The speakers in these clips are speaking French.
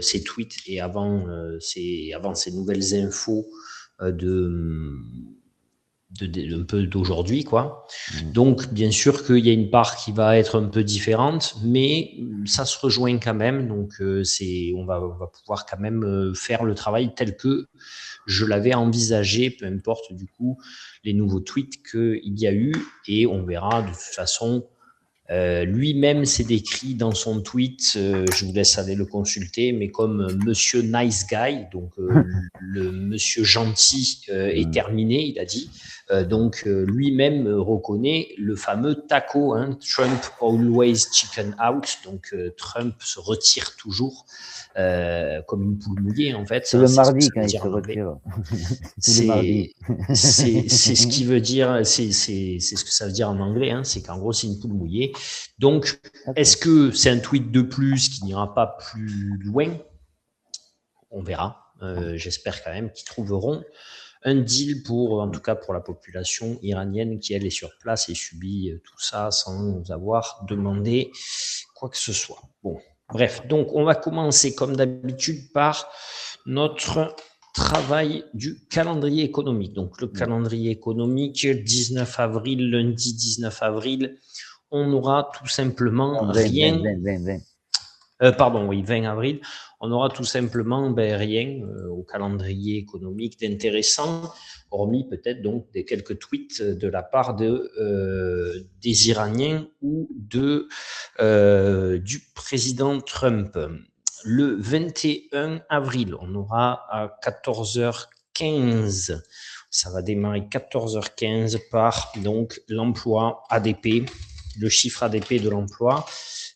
ces tweets et avant ces nouvelles infos un peu d'aujourd'hui, quoi. Donc, bien sûr qu'il y a une part qui va être un peu différente, mais ça se rejoint quand même. Donc, on va pouvoir quand même faire le travail tel que je l'avais envisagé, peu importe du coup les nouveaux tweets qu'il y a eu, et on verra de toute façon. Lui-même s'est décrit dans son tweet, je vous laisse aller le consulter, mais comme Monsieur Nice Guy, donc le Monsieur gentil est terminé, il a dit. Donc lui-même reconnaît le fameux taco, hein, Trump always chicken out, donc Trump se retire toujours comme une poule mouillée en fait. C'est le mardi quand il se retire. C'est ce qui veut dire, c'est ce que ça veut dire en anglais, hein, c'est qu'en gros c'est une poule mouillée. Donc, est-ce que c'est un tweet de plus qui n'ira pas plus loin? On verra. J'espère quand même qu'ils trouveront un deal en tout cas pour la population iranienne qui elle est sur place et subit tout ça sans avoir demandé quoi que ce soit. Bon, bref, donc on va commencer comme d'habitude par notre travail du calendrier économique. Donc le calendrier économique, 19 avril, lundi 19 avril, on aura tout simplement rien. 20 avril, on aura tout simplement rien au calendrier économique d'intéressant, hormis peut-être donc des quelques tweets de la part des Iraniens ou du président Trump. Le 21 avril, on aura à 14h15, ça va démarrer 14h15 par donc l'emploi ADP, le chiffre ADP de l'emploi,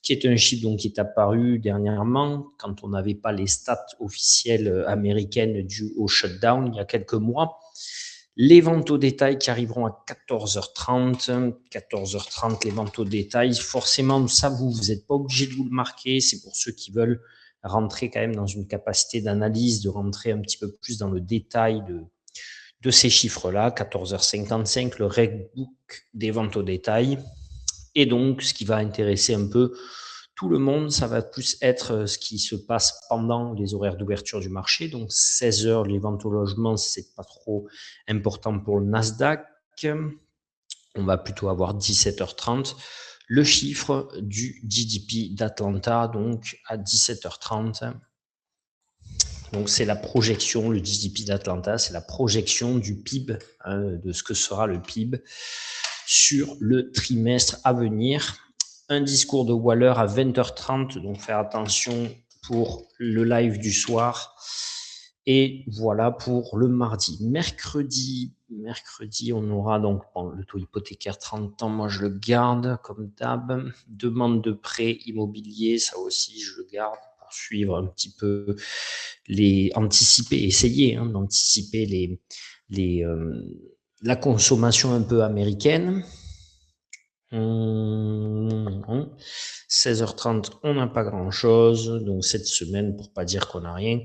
qui est un chiffre donc, qui est apparu dernièrement quand on n'avait pas les stats officielles américaines dues au shutdown il y a quelques mois. Les ventes au détail qui arriveront à 14h30. 14h30, les ventes au détail. Forcément, ça, vous n'êtes pas obligé de vous le marquer. C'est pour ceux qui veulent rentrer quand même dans une capacité d'analyse, de rentrer un petit peu plus dans le détail de ces chiffres-là. 14h55, le Redbook des ventes au détail. Et donc, ce qui va intéresser un peu tout le monde, ça va plus être ce qui se passe pendant les horaires d'ouverture du marché. Donc, 16 heures, les ventes au logement, c'est pas trop important pour le Nasdaq. On va plutôt avoir 17h30. Le chiffre du GDP d'Atlanta, donc à 17h30. Donc, c'est la projection, le GDP d'Atlanta, c'est la projection du PIB, de ce que sera le PIB sur le trimestre à venir. Un discours de Waller à 20h30, donc faire attention pour le live du soir. Et voilà pour le mardi. Mercredi, on aura donc le taux hypothécaire 30 ans, moi je le garde comme d'hab. Demande de prêt immobilier, ça aussi je le garde pour suivre un petit peu essayer d'anticiper la consommation un peu américaine. 16h30, on n'a pas grand-chose. Donc, cette semaine, pour pas dire qu'on n'a rien,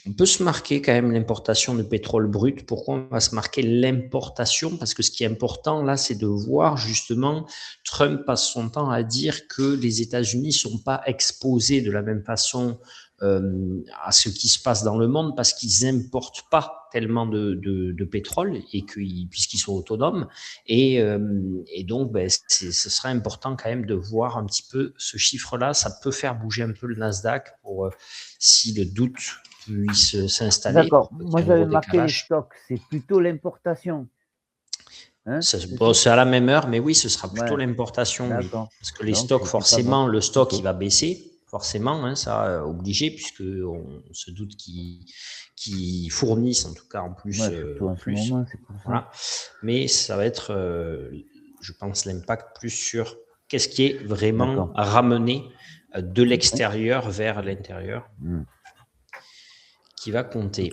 on peut se marquer quand même l'importation de pétrole brut. Pourquoi on va se marquer l'importation? Parce que ce qui est important, là, c'est de voir justement, Trump passe son temps à dire que les États-Unis ne sont pas exposés de la même façon à ce qui se passe dans le monde parce qu'ils n'importent pas tellement de pétrole et puisqu'ils sont autonomes. Et donc, ce serait important quand même de voir un petit peu ce chiffre-là. Ça peut faire bouger un peu le Nasdaq pour si le doute puisse s'installer. D'accord. Moi, j'avais marqué les stocks. C'est plutôt l'importation. Hein, c'est à la même heure, mais oui, ce sera plutôt l'importation. Oui. Parce que les stocks, forcément, le stock, il va baisser. Forcément, hein, ça obligé, puisqu'on se doute qu'ils fournissent, en tout cas, en plus. Surtout en ce moment, c'est pour ça. Voilà. Mais ça va être, je pense, l'impact plus sur qu'est-ce qui est vraiment ramené de l'extérieur vers l'intérieur qui va compter.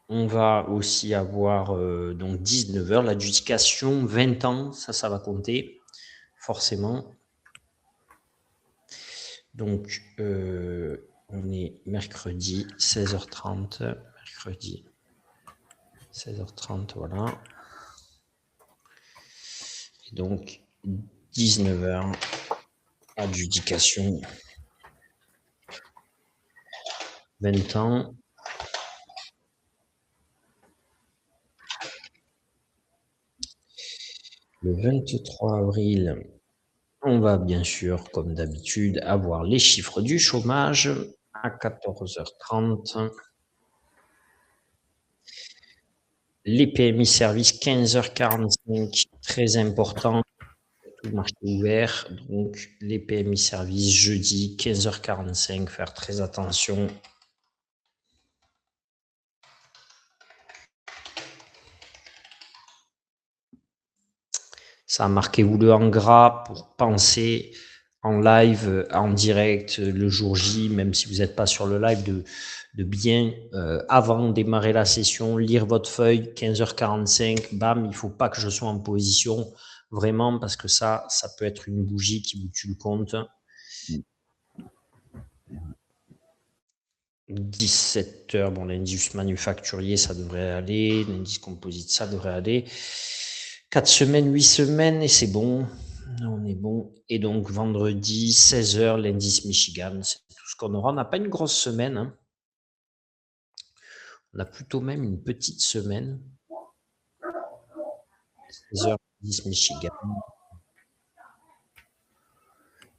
On va aussi avoir donc 19h, l'adjudication, 20 ans, ça va compter, forcément. Donc, on est mercredi, 16h30, mercredi, 16h30, voilà. Et donc, 19h, adjudication. 20 ans. Le 23 avril, on va bien sûr, comme d'habitude, avoir les chiffres du chômage à 14h30. Les PMI services 15h45, très important, tout le marché ouvert. Donc, les PMI services jeudi 15h45, faire très attention. Ça, marquez-vous-le en gras pour penser en live, en direct, le jour J, même si vous n'êtes pas sur le live, de bien, avant de démarrer la session, lire votre feuille, 15h45, bam, il ne faut pas que je sois en position, vraiment, parce que ça peut être une bougie qui vous tue le compte. 17h, bon, l'indice manufacturier, ça devrait aller, l'indice composite, ça devrait aller. 4 semaines, 8 semaines, et c'est bon. On est bon. Et donc, vendredi, 16h, l'indice Michigan, c'est tout ce qu'on aura. On n'a pas une grosse semaine, hein. On a plutôt même une petite semaine. 16h, l'indice Michigan.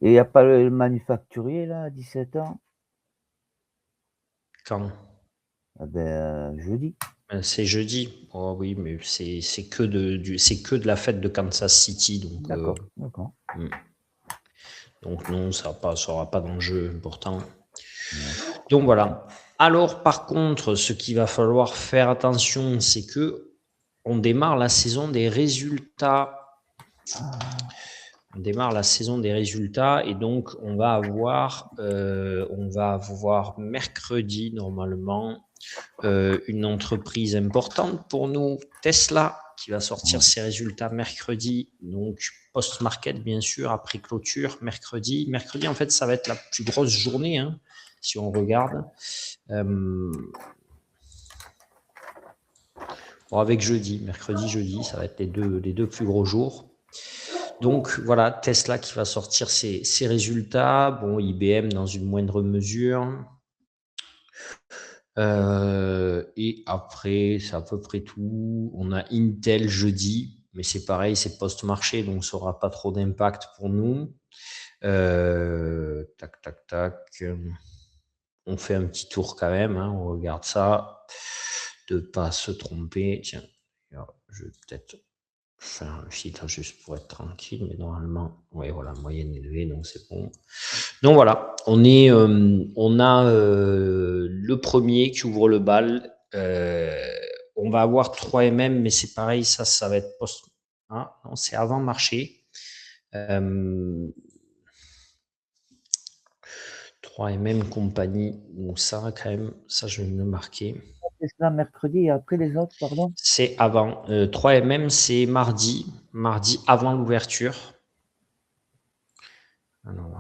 Et il n'y a pas le manufacturier, là, à 17h? Quand? Jeudi. C'est jeudi. Oh oui, mais c'est que de la fête de Kansas City. Donc, D'accord. donc non, ça n'aura pas d'enjeu important. Donc voilà. Alors par contre, ce qu'il va falloir faire attention, c'est que on démarre la saison des résultats. On démarre la saison des résultats et donc on va avoir mercredi normalement une entreprise importante pour nous, Tesla, qui va sortir ses résultats mercredi, donc post-market bien sûr, après clôture, mercredi. Mercredi, en fait, ça va être la plus grosse journée, hein, si on regarde. Bon, avec jeudi, mercredi, jeudi, ça va être les deux plus gros jours. Donc voilà, Tesla qui va sortir ses résultats. Bon, IBM dans une moindre mesure. Et après, c'est à peu près tout. On a Intel jeudi, mais c'est pareil, c'est post-marché, donc ça n'aura pas trop d'impact pour nous. Tac, tac, tac. On fait un petit tour quand même, hein, on regarde ça, de pas se tromper. Tiens, je vais peut-être faire un filtre juste pour être tranquille, mais normalement, ouais, voilà, moyenne élevée, donc c'est bon. Donc voilà, on a le premier qui ouvre le bal. On va avoir 3 MM, mais c'est pareil, ça va être post. Ah, non, c'est avant marché. 3 MM compagnie. Donc ça, quand même, ça, je vais me le marquer. Tesla mercredi et après les autres, pardon? C'est avant. 3 MM, c'est mardi avant l'ouverture. Alors,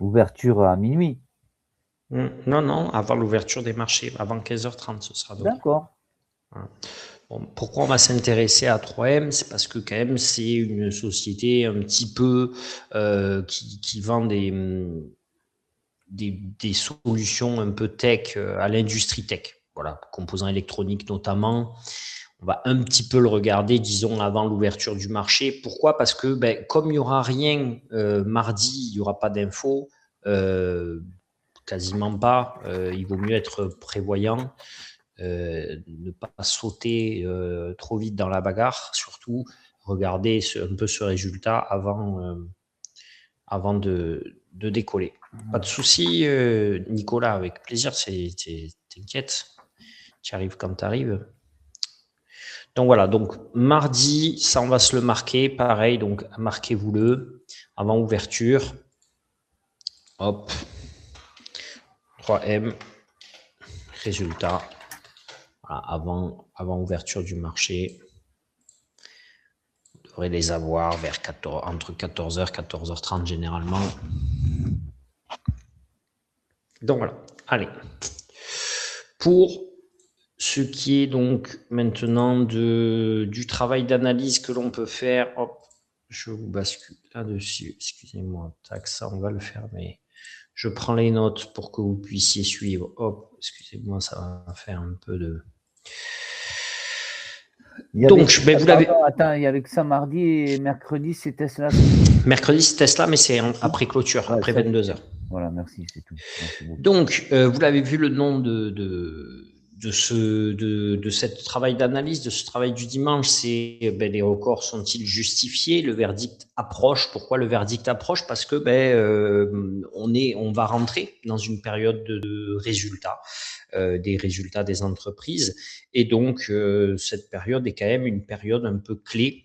Ouverture à minuit. non, non, avant l'ouverture des marchés, avant 15h30, ce sera donc. D'accord. Voilà. Bon, pourquoi on va s'intéresser à 3M? C'est parce que quand même c'est une société un petit peu qui vend des solutions un peu tech à l'industrie tech. Voilà, composants électroniques notamment. On va un petit peu le regarder, disons, avant l'ouverture du marché. Pourquoi? Parce que comme il n'y aura rien mardi, il n'y aura pas d'infos, quasiment pas. Il vaut mieux être prévoyant. Ne pas sauter trop vite dans la bagarre, surtout regarder un peu ce résultat avant de décoller. Pas de souci, Nicolas, avec plaisir, t'inquiète, tu arrives quand tu arrives. Donc voilà, donc mardi, ça on va se le marquer, pareil, donc marquez-vous-le avant ouverture. Hop, 3M, résultat. Voilà, avant ouverture du marché. devrais les avoir vers entre 14h et 14h30 généralement. Donc voilà, allez. Pour ce qui est donc maintenant du travail d'analyse que l'on peut faire, hop, je vous bascule là-dessus, excusez-moi, tac, ça on va le faire, mais je prends les notes pour que vous puissiez suivre, hop, excusez-moi, ça va faire un peu de... Donc, ben, vous l'avez... Attends, il y avait que ça mardi et mercredi, c'est Tesla. Mercredi, c'est Tesla, mais c'est après clôture, ouais, après 22h. Voilà, merci, c'est tout. Merci donc, vous l'avez vu, le nom de ce travail d'analyse, de ce travail du dimanche, c'est les records sont-ils justifiés? Le verdict approche. Pourquoi le verdict approche? Parce que on va rentrer dans une période de résultats, des résultats des entreprises, et donc cette période est quand même une période un peu clé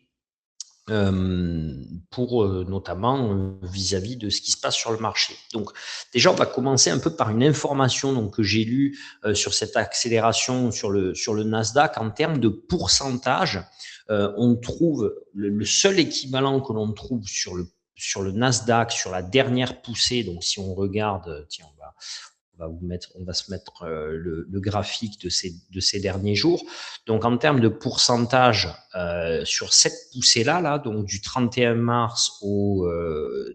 pour notamment vis-à-vis de ce qui se passe sur le marché. Donc déjà, on va commencer un peu par une information donc, que j'ai lue sur cette accélération sur le Nasdaq en termes de pourcentage. On trouve le seul équivalent que l'on trouve sur le Nasdaq, sur la dernière poussée. Donc si on regarde, tiens, on va se mettre le graphique de ces derniers jours. Donc, en termes de pourcentage sur cette poussée-là, donc du 31 mars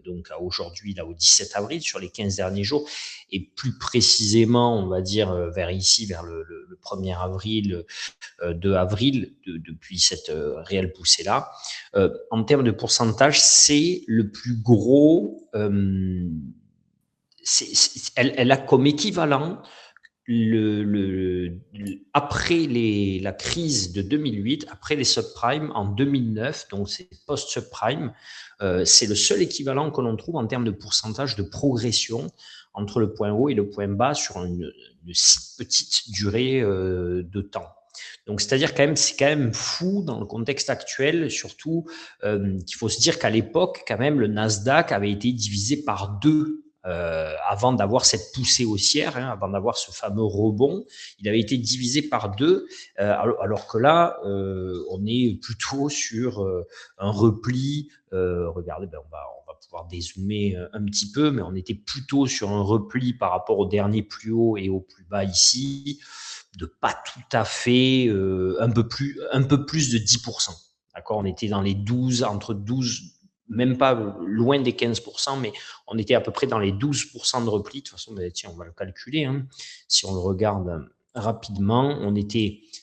donc à aujourd'hui, là, au 17 avril, sur les 15 derniers jours, et plus précisément, on va dire vers ici, vers le 1er avril, 2 avril, depuis cette réelle poussée-là. En termes de pourcentage, c'est le plus gros... elle a comme équivalent après la crise de 2008, après les subprimes en 2009, donc c'est post-subprime, c'est le seul équivalent que l'on trouve en termes de pourcentage de progression entre le point haut et le point bas sur une si petite durée de temps. Donc, c'est-à-dire c'est quand même fou dans le contexte actuel, surtout qu'il faut se dire qu'à l'époque, quand même, le Nasdaq avait été divisé par 2 avant d'avoir cette poussée haussière, avant d'avoir ce fameux rebond. Il avait été divisé par 2, alors que là, on est plutôt sur un repli. Regardez, on va pouvoir dézoomer un petit peu, mais on était plutôt sur un repli par rapport au dernier plus haut et au plus bas ici, de pas tout à fait, un peu plus de 10%. D'accord, on était dans les 12, entre 12, même pas loin des 15%, mais on était à peu près dans les 12% de repli. De toute façon, tiens, on va le calculer. Si on le regarde rapidement,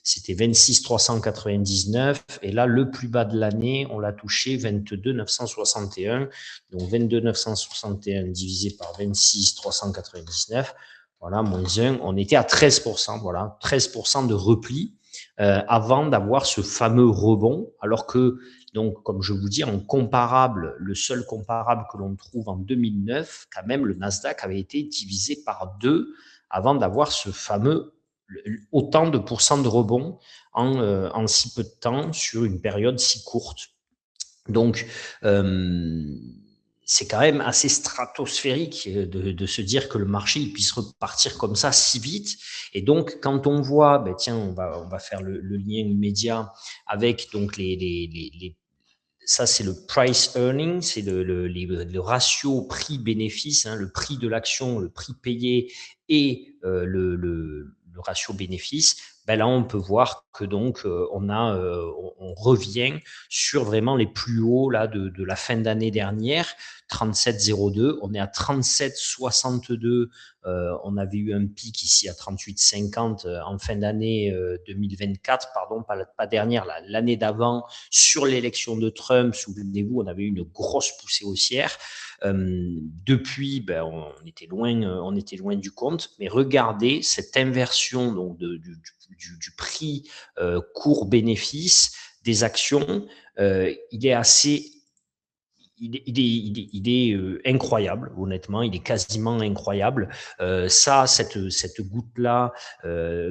c'était 26 399, et là, le plus bas de l'année, on l'a touché 22 961. Donc 22 961 divisé par 26 399, voilà, moins 1, on était à 13%, voilà, 13% de repli avant d'avoir ce fameux rebond, alors que, donc, comme je vous dis, en comparable, le seul comparable que l'on trouve en 2009, quand même, le Nasdaq avait été divisé par 2 avant d'avoir ce fameux autant de pourcents de rebond en si peu de temps sur une période si courte. Donc, c'est quand même assez stratosphérique de se dire que le marché il puisse repartir comme ça si vite. Et donc, quand on voit, tiens, on va faire le lien immédiat avec donc ça, c'est le price earning, c'est le ratio prix-bénéfice, le prix de l'action, le prix payé et le ratio bénéfice. Là, on peut voir que donc on revient sur vraiment les plus hauts là de la fin d'année dernière, 37,02. On est à 37,62. On avait eu un pic ici à 38,50 en fin d'année 2024, pardon, pas dernière, l'année d'avant, sur l'élection de Trump. Souvenez-vous, on avait eu une grosse poussée haussière. Depuis, on était loin du compte, mais regardez cette inversion donc du prix court-bénéfice des actions, il est assez... Il est incroyable, honnêtement, il est quasiment incroyable. Cette goutte-là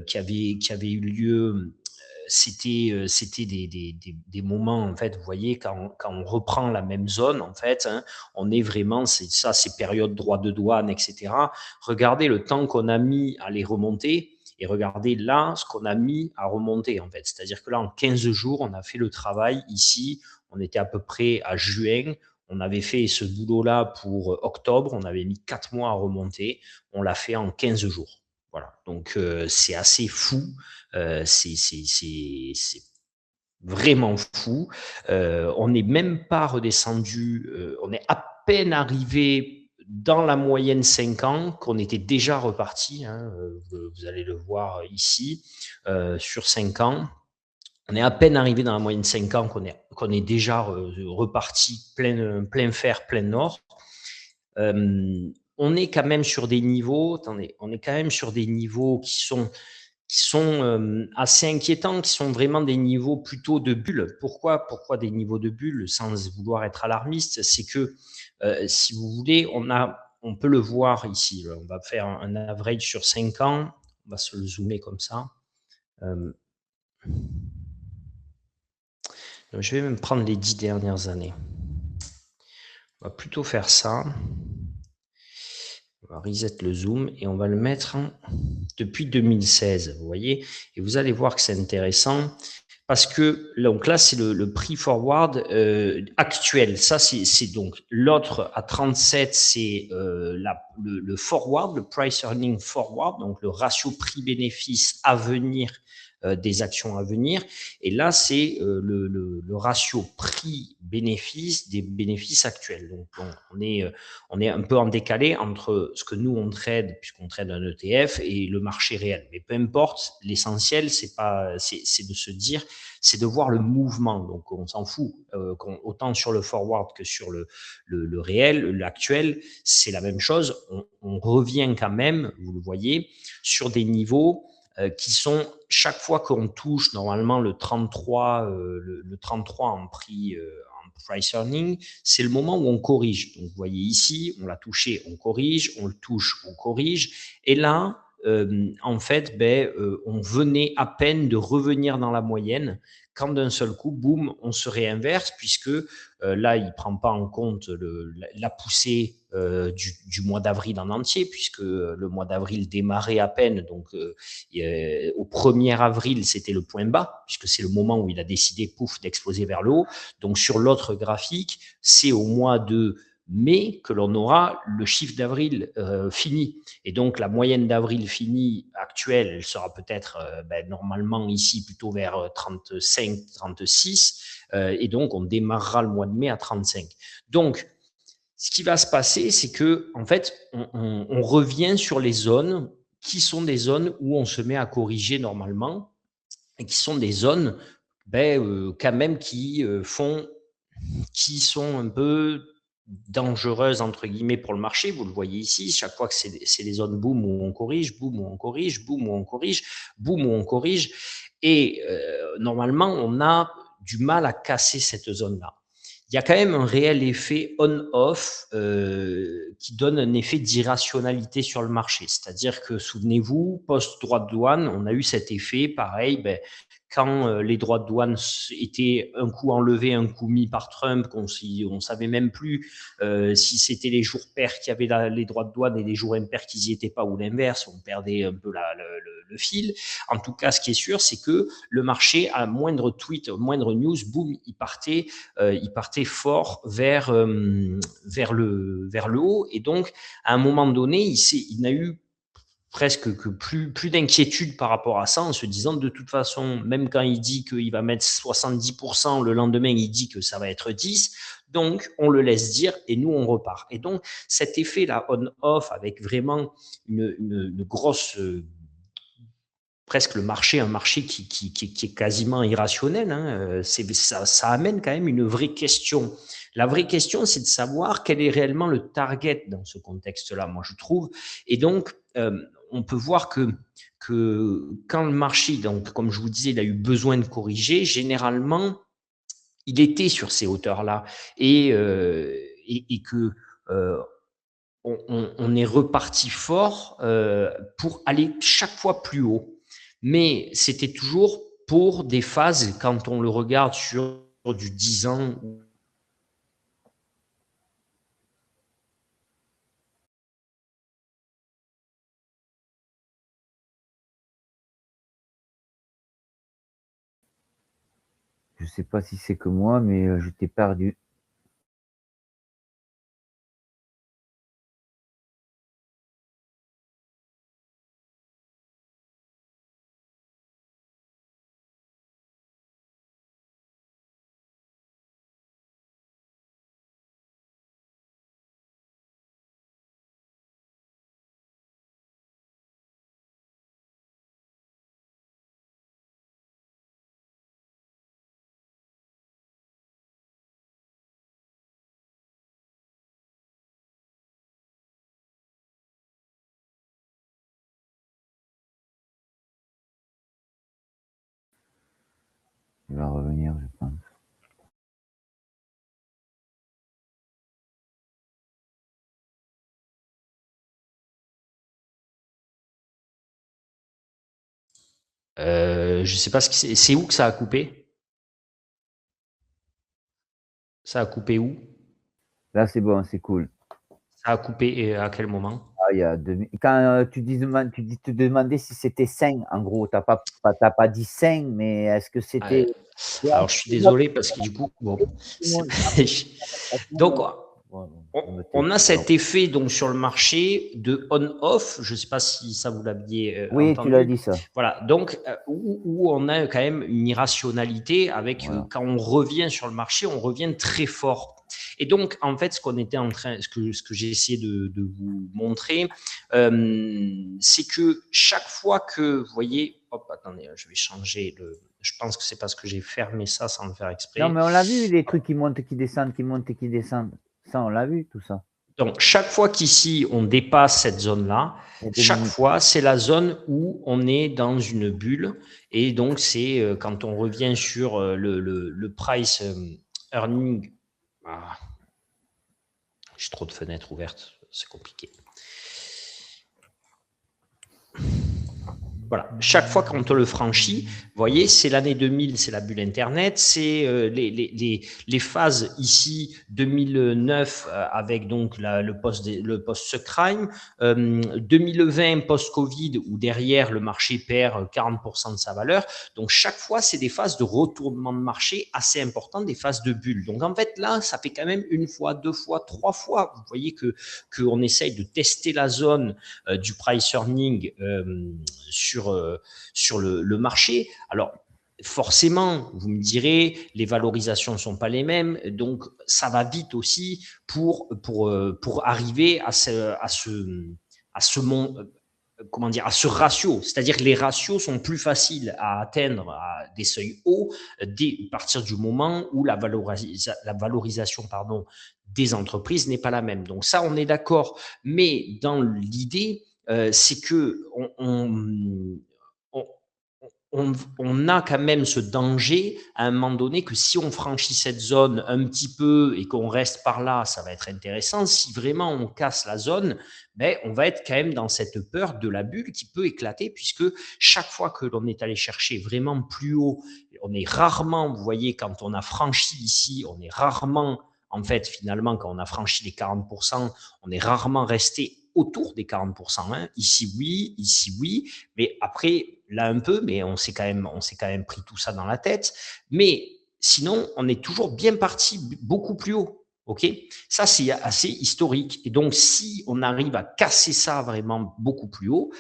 qui avait eu lieu, c'était des moments, en fait, vous voyez, quand on reprend la même zone, en fait, on est vraiment, c'est ça, ces périodes droit de douane, etc. Regardez le temps qu'on a mis à les remonter. Et regardez là ce qu'on a mis à remonter, en fait. C'est-à-dire que là, en 15 jours, on a fait le travail ici. on était à peu près à juin. On avait fait ce boulot-là pour octobre. On avait mis 4 mois à remonter. On l'a fait en 15 jours. Voilà. Donc, c'est assez fou. C'est vraiment fou. On n'est même pas redescendu. On est à peine arrivé dans la moyenne 5 ans qu'on était déjà reparti. Hein, vous allez le voir ici. Sur 5 ans, on est à peine arrivé dans la moyenne 5 ans qu'on est déjà reparti plein fer, plein nord. On est quand même sur des niveaux, attendez, on est quand même sur des niveaux qui sont assez inquiétants, qui sont vraiment des niveaux plutôt de bulles. Pourquoi des niveaux de bulles, sans vouloir être alarmiste? C'est que, si vous voulez, on peut le voir ici. On va faire un average sur 5 ans. On va se le zoomer comme ça. Je vais même prendre les 10 dernières années. On va plutôt faire ça. On va reset le zoom et on va le mettre depuis 2016, vous voyez. Et vous allez voir que c'est intéressant parce que donc là, c'est le prix forward actuel. Ça, c'est donc l'autre à 37, c'est le forward, le price earning forward, donc le ratio prix-bénéfice à venir des actions à venir. Et là, c'est le ratio prix-bénéfice des bénéfices actuels. Donc, on est un peu en décalé entre ce que nous, on trade, puisqu'on trade un ETF, et le marché réel. Mais peu importe, l'essentiel, c'est de se dire, c'est de voir le mouvement. Donc, on s'en fout. Autant sur le forward que sur le réel, l'actuel, c'est la même chose. On revient quand même, vous le voyez, sur des niveaux qui sont, chaque fois qu'on touche normalement le 33 en prix en price earning, c'est le moment où on corrige. Donc vous voyez ici, on l'a touché, on corrige, on le touche, on corrige, et là en fait, on venait à peine de revenir dans la moyenne quand d'un seul coup, boum, on se réinverse, puisque là, il ne prend pas en compte la poussée du mois d'avril en entier, puisque le mois d'avril démarrait à peine. Donc, au 1er avril, c'était le point bas, puisque c'est le moment où il a décidé, pouf, d'exploser vers le haut. Donc, sur l'autre graphique, c'est au mois de mai que l'on aura le chiffre d'avril fini. Et donc, la moyenne d'avril finie actuelle, elle sera peut-être normalement ici plutôt vers 35, 36. Et donc, on démarrera le mois de mai à 35. Donc, ce qui va se passer, c'est que en fait, on revient sur les zones qui sont des zones où on se met à corriger normalement et qui sont des zones quand même qui sont un peu dangereuses entre guillemets pour le marché. Vous le voyez ici, chaque fois que c'est des zones boom où on corrige, boom où on corrige, boom où on corrige, boom où on corrige. Et normalement, on a du mal à casser cette zone-là. Il y a quand même un réel effet on-off qui donne un effet d'irrationalité sur le marché. C'est-à-dire que, souvenez-vous, post-droit de douane, on a eu cet effet, pareil, quand les droits de douane étaient un coup enlevés, un coup mis par Trump, on savait même plus si c'était les jours pairs qui avaient les droits de douane et les jours impairs qui n'y étaient pas, ou l'inverse, on perdait un peu le fil. En tout cas, ce qui est sûr, c'est que le marché, à moindre tweet, moindre news, boum, il partait fort vers le haut. Et donc, à un moment donné, il n'a eu presque que plus d'inquiétude par rapport à ça, en se disant de toute façon, même quand il dit qu'il va mettre 70%, le lendemain il dit que ça va être 10%, donc on le laisse dire et nous on repart. Et donc cet effet là on-off avec vraiment une grosse presque un marché qui est quasiment irrationnel, hein, ça amène quand même une vraie question. La vraie question, c'est de savoir quel est réellement le target dans ce contexte-là, moi je trouve. Et donc, on peut voir que quand le marché, donc comme je vous disais, il a eu besoin de corriger, généralement, il était sur ces hauteurs-là et que on est reparti fort pour aller chaque fois plus haut. Mais c'était toujours pour des phases, quand on le regarde sur du 10 ans. Je sais pas si c'est que moi, mais je t'ai perdu. Il va revenir, je pense. Je ne sais pas ce que c'est où que ça a coupé. Ça a coupé où? Là, c'est bon, c'est cool. Ça a coupé à quel moment? Ah, il y a quand tu te demandais si c'était sain, en gros, t'as pas dit sain, mais est-ce que c'était. Alors, je suis désolé parce que du coup, bon, donc, on a cet effet donc sur le marché de on-off. Je ne sais pas si ça vous l'aviez Oui, entendu. tu l'as dit ça. Voilà, donc où on a quand même une irrationalité avec quand on revient sur le marché, on revient très fort. Et donc, en fait, ce que j'ai essayé de vous montrer, c'est que chaque fois que, vous voyez, hop, attendez, je vais changer je pense que c'est parce que j'ai fermé ça sans le faire exprès. Non, mais on l'a vu, les trucs qui montent, qui descendent, qui montent et qui descendent. Ça, on l'a vu, tout ça. Donc, chaque fois qu'ici, on dépasse cette zone-là, chaque fois, c'est la zone où on est dans une bulle. Et donc, c'est quand on revient sur le price earning. Ah, j'ai trop de fenêtres ouvertes, c'est compliqué. Voilà, chaque fois quand on le franchit, vous voyez, c'est l'année 2000, c'est la bulle Internet, c'est les phases ici 2009 avec donc le post-subprime, 2020 post-Covid où derrière le marché perd 40% de sa valeur. Donc chaque fois, c'est des phases de retournement de marché assez importantes, des phases de bulle. Donc en fait là, ça fait quand même une fois, deux fois, trois fois. Vous voyez qu'on essaye de tester la zone du price earning sur le marché. Alors, forcément, vous me direz, les valorisations ne sont pas les mêmes, donc ça va vite aussi pour arriver à ce ratio. C'est-à-dire que les ratios sont plus faciles à atteindre à des seuils hauts à partir du moment où la valorisation des entreprises n'est pas la même. Donc ça, on est d'accord. Mais dans l'idée, c'est que on a quand même ce danger à un moment donné que si on franchit cette zone un petit peu et qu'on reste par là, ça va être intéressant. Si vraiment on casse la zone, ben, on va être quand même dans cette peur de la bulle qui peut éclater puisque chaque fois que l'on est allé chercher vraiment plus haut, on est rarement, vous voyez, quand on a franchi ici, on est rarement, en fait, finalement, quand on a franchi les 40%, on est rarement resté autour des 40%. Hein. Ici, oui, mais après, là un peu, mais on s'est quand même pris tout ça dans la tête. Mais sinon, on est toujours bien parti beaucoup plus haut. Ok, ça c'est assez historique. Et donc, si on arrive à casser ça vraiment beaucoup plus haut,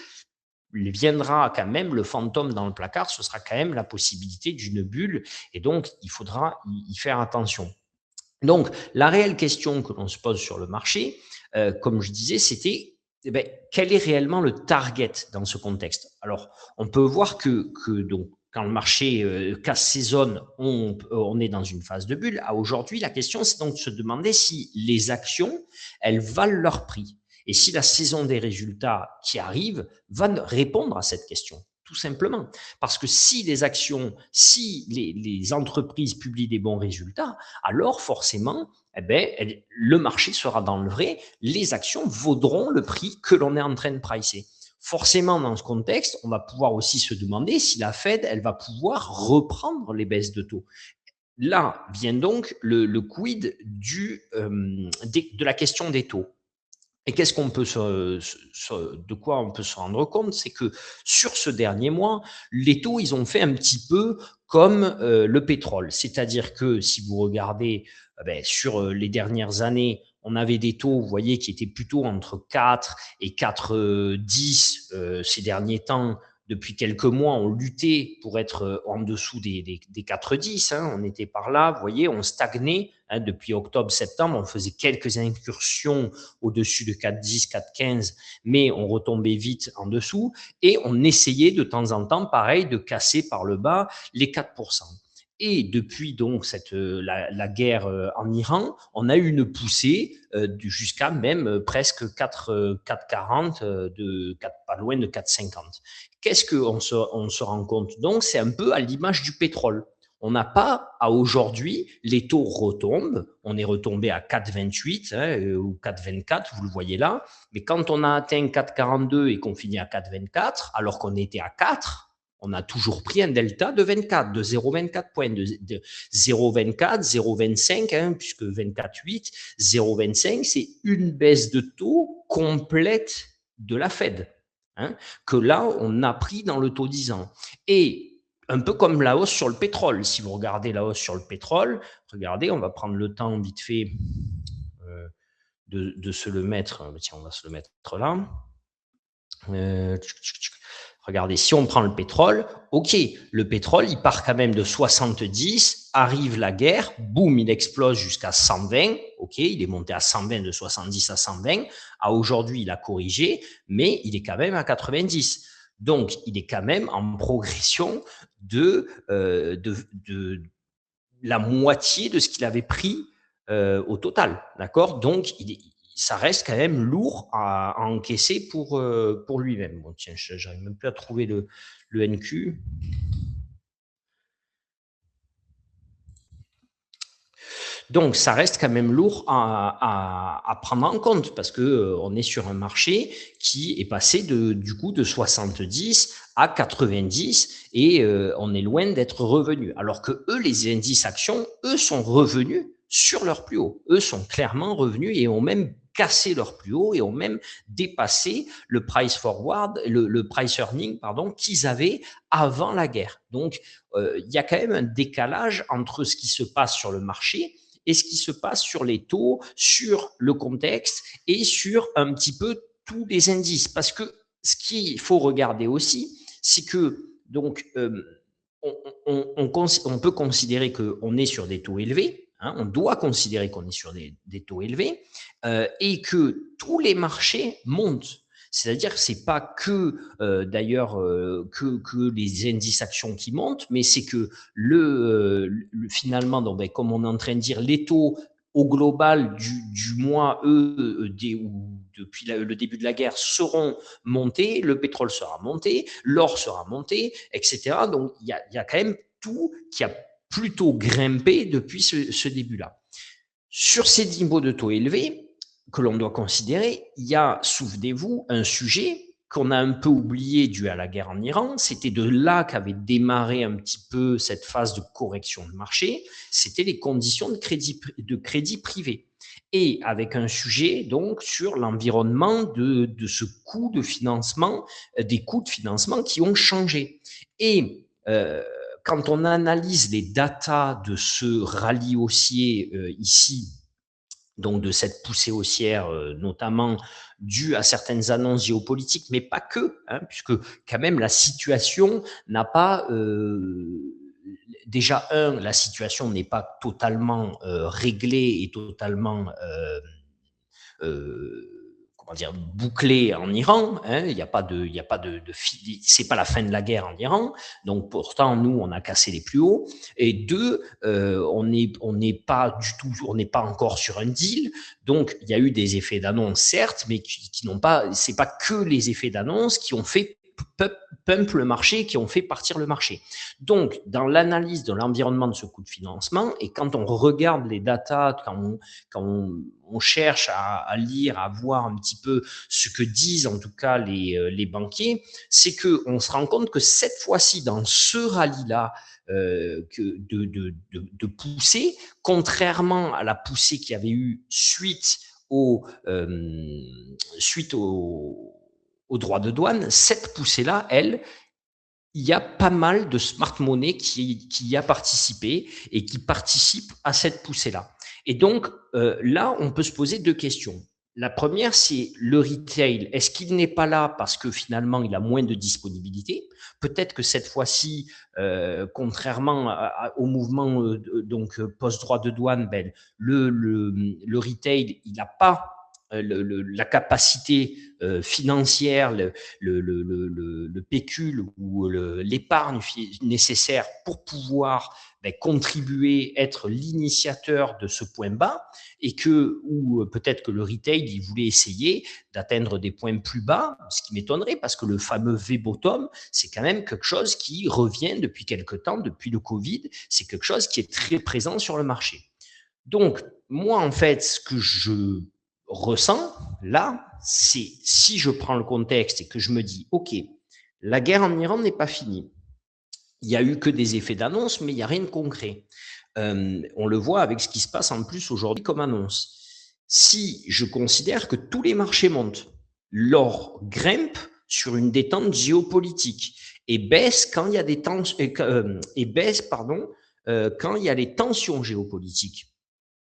il viendra quand même le fantôme dans le placard. Ce sera quand même la possibilité d'une bulle. Et donc, il faudra y faire attention. Donc, la réelle question que l'on se pose sur le marché, comme je disais, c'était quel est réellement le target dans ce contexte? Alors, on peut voir que donc, quand le marché casse ses zones, on est dans une phase de bulle. Aujourd'hui, la question, c'est donc de se demander si les actions, elles valent leur prix. Et si la saison des résultats qui arrive va répondre à cette question, tout simplement. Parce que si les actions, si les entreprises publient des bons résultats, alors forcément, le marché sera dans le vrai, les actions vaudront le prix que l'on est en train de pricer. Forcément, dans ce contexte, on va pouvoir aussi se demander si la Fed, elle va pouvoir reprendre les baisses de taux. Là vient donc le quid de la question des taux. Et qu'est-ce qu'on peut de quoi on peut se rendre compte? C'est que sur ce dernier mois, les taux, ils ont fait un petit peu comme le pétrole. C'est-à-dire que si vous regardez sur les dernières années, on avait des taux, vous voyez, qui étaient plutôt entre 4 et 4,10 ces derniers temps. Depuis quelques mois, on luttait pour être en dessous des 4,10. Hein, on était par là, vous voyez, on stagnait. Hein, depuis octobre-septembre, on faisait quelques incursions au-dessus de 4,10, 4,15, mais on retombait vite en dessous et on essayait de temps en temps, pareil, de casser par le bas les 4%. Et depuis donc la guerre en Iran, on a eu une poussée jusqu'à même presque 4,40, pas loin de 4,50. Qu'est-ce qu'on se rend compte? Donc, c'est un peu à l'image du pétrole. On n'a pas, à aujourd'hui, les taux retombent. On est retombé à 4,28 ou 4,24, vous le voyez là. Mais quand on a atteint 4,42 et qu'on finit à 4,24, alors qu'on était à 4, on a toujours pris un delta de 24, de 0,24 points, de 0,24, 0,25, hein, puisque 24,8, 0,25, c'est une baisse de taux complète de la Fed, hein, que là, on a pris dans le taux 10 ans. Et un peu comme la hausse sur le pétrole. Si vous regardez la hausse sur le pétrole, regardez, on va prendre le temps vite fait de se le mettre. Tiens, on va se le mettre là. Regardez, si on prend le pétrole, ok, le pétrole, il part quand même de 70, arrive la guerre, boum, il explose jusqu'à 120, ok, il est monté à 120, de 70 à 120, à aujourd'hui, il a corrigé, mais il est quand même à 90. Donc, il est quand même en progression de la moitié de ce qu'il avait pris au total, d'accord? Donc, ça reste quand même lourd à encaisser pour lui-même. Bon, tiens, j'arrive même plus à trouver le NQ. Donc, ça reste quand même lourd à prendre en compte parce que on est sur un marché qui est passé du coup de 70 à 90 et on est loin d'être revenu. Alors que eux, les indices actions, eux sont revenus sur leur plus haut. Eux sont clairement revenus et ont même cassé leur plus haut et ont même dépassé le price forward, le price earning, pardon, qu'ils avaient avant la guerre. Donc, il y a quand même un décalage entre ce qui se passe sur le marché et ce qui se passe sur les taux, sur le contexte et sur un petit peu tous les indices. Parce que ce qu'il faut regarder aussi, c'est que donc on peut considérer qu'on est sur des taux élevés, hein, on doit considérer qu'on est sur des taux élevés et que tous les marchés montent. C'est-à-dire que ce n'est pas que d'ailleurs que les indices actions qui montent, mais c'est que finalement, donc, comme on est en train de dire, les taux au global du mois, eux, depuis le début de la guerre, seront montés, le pétrole sera monté, l'or sera monté, etc. Donc, il y a quand même tout qui a plutôt grimpé depuis ce début-là. Sur ces niveaux de taux élevés que l'on doit considérer, il y a, souvenez-vous, un sujet qu'on a un peu oublié dû à la guerre en Iran. C'était de là qu'avait démarré un petit peu cette phase de correction de marché. C'était les conditions de crédit privé. Et avec un sujet donc sur l'environnement de ce coût de financement, des coûts de financement qui ont changé. Et quand on analyse les datas de ce rallye haussier ici, donc de cette poussée haussière, notamment due à certaines annonces géopolitiques, mais pas que, hein, puisque quand même la situation n'a pas déjà la situation n'est pas totalement réglée et totalement comment dire, bouclé en Iran. Hein, il n'y a pas c'est pas la fin de la guerre en Iran. Donc pourtant nous on a cassé les plus hauts. Et deux, on n'est pas du tout, on n'est pas encore sur un deal. Donc il y a eu des effets d'annonce certes, mais qui n'ont pas, c'est pas que les effets d'annonce qui ont fait pump le marché, qui ont fait partir le marché. Donc, dans l'analyse de l'environnement de ce coût de financement, et quand on regarde les datas, quand on cherche à lire, à voir un petit peu ce que disent en tout cas les banquiers, c'est qu'on se rend compte que cette fois-ci, dans ce rallye-là, de poussée, contrairement à la poussée qu'il y avait eu suite au droit de douane, cette poussée-là, elle, il y a pas mal de smart money qui y a participé et qui participent à cette poussée-là. Et donc, là, on peut se poser deux questions. La première, c'est le retail. Est-ce qu'il n'est pas là parce que finalement, il a moins de disponibilité? Peut-être que cette fois-ci, contrairement au mouvement post-droit de douane, ben, le retail, il n'a pas la capacité financière, le pécule ou l'épargne nécessaire pour pouvoir contribuer, être l'initiateur de ce point bas, et ou peut-être que le retail, il voulait essayer d'atteindre des points plus bas, ce qui m'étonnerait parce que le fameux V-bottom, c'est quand même quelque chose qui revient depuis quelque temps, depuis le Covid, c'est quelque chose qui est très présent sur le marché. Donc, moi, en fait, ce que je ressens là, c'est si je prends le contexte et que je me dis, OK, la guerre en Iran n'est pas finie. Il n'y a eu que des effets d'annonce, mais il n'y a rien de concret. On le voit avec ce qui se passe en plus aujourd'hui comme annonce. Si je considère que tous les marchés montent, l'or grimpe sur une détente géopolitique et baisse quand il y a des tensions, quand il y a les tensions géopolitiques.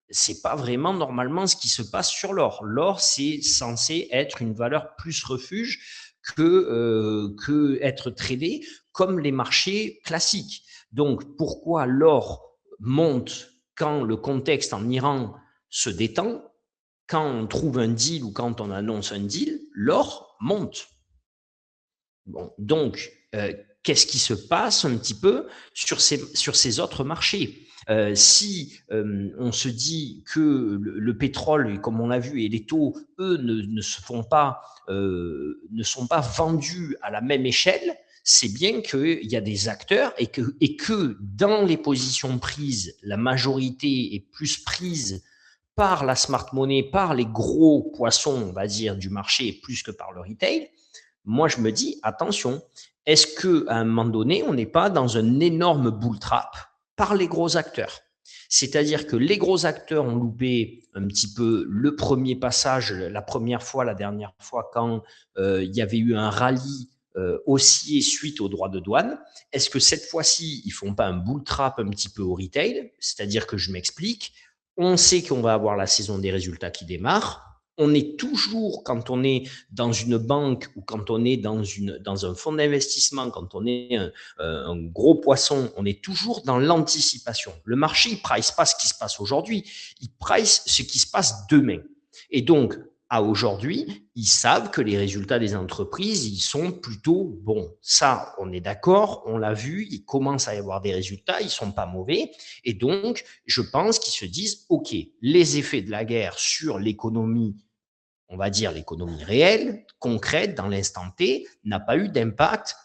C'est pas vraiment normalement ce qui se passe sur l'or. L'or, c'est censé être une valeur plus refuge que être tradé comme les marchés classiques. Donc, pourquoi l'or monte quand le contexte en Iran se détend? Quand on trouve un deal ou quand on annonce un deal, l'or monte. Bon, donc, qu'est-ce qui se passe un petit peu sur ces autres marchés? Si on se dit que le pétrole, comme on l'a vu, et les taux, eux, ne sont pas vendus à la même échelle, c'est bien qu'il y a des acteurs et que dans les positions prises, la majorité est plus prise par la smart money, par les gros poissons, on va dire, du marché, plus que par le retail. Moi, je me dis, attention, est-ce qu'à un moment donné, on n'est pas dans un énorme bull trap par les gros acteurs? C'est-à-dire que les gros acteurs ont loupé un petit peu le premier passage, la première fois, la dernière fois, quand il y avait eu un rallye haussier suite au droit de douane. Est-ce que cette fois-ci, ils font pas un bull trap un petit peu au retail? C'est-à-dire que je m'explique, on sait qu'on va avoir la saison des résultats qui démarre. On est toujours, quand on est dans une banque ou quand on est dans un fonds d'investissement, quand on est un gros poisson, on est toujours dans l'anticipation. Le marché, il ne price pas ce qui se passe aujourd'hui, il price ce qui se passe demain. Et donc, à aujourd'hui, ils savent que les résultats des entreprises, ils sont plutôt bons. Ça, on est d'accord, on l'a vu, il commence à y avoir des résultats, ils ne sont pas mauvais. Et donc, je pense qu'ils se disent, OK, les effets de la guerre sur l'économie, on va dire l'économie réelle, concrète, dans l'instant T, n'a pas eu d'impact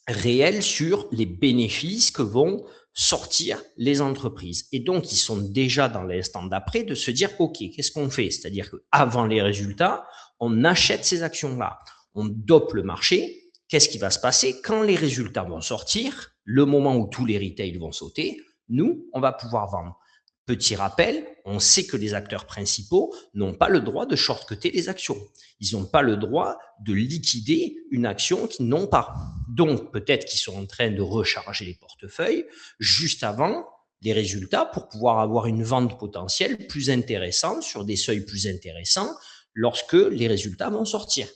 réel sur les bénéfices que vont sortir les entreprises. Et donc, ils sont déjà dans l'instant d'après de se dire, OK, qu'est-ce qu'on fait? C'est-à-dire qu'avant les résultats, on achète ces actions-là, on dope le marché. Qu'est-ce qui va se passer quand les résultats vont sortir? Le moment où tous les retails vont sauter, nous, on va pouvoir vendre. Petit rappel, on sait que les acteurs principaux n'ont pas le droit de short-cutter les actions. Ils n'ont pas le droit de liquider une action qu'ils n'ont pas. Donc, peut-être qu'ils sont en train de recharger les portefeuilles juste avant les résultats pour pouvoir avoir une vente potentielle plus intéressante sur des seuils plus intéressants lorsque les résultats vont sortir.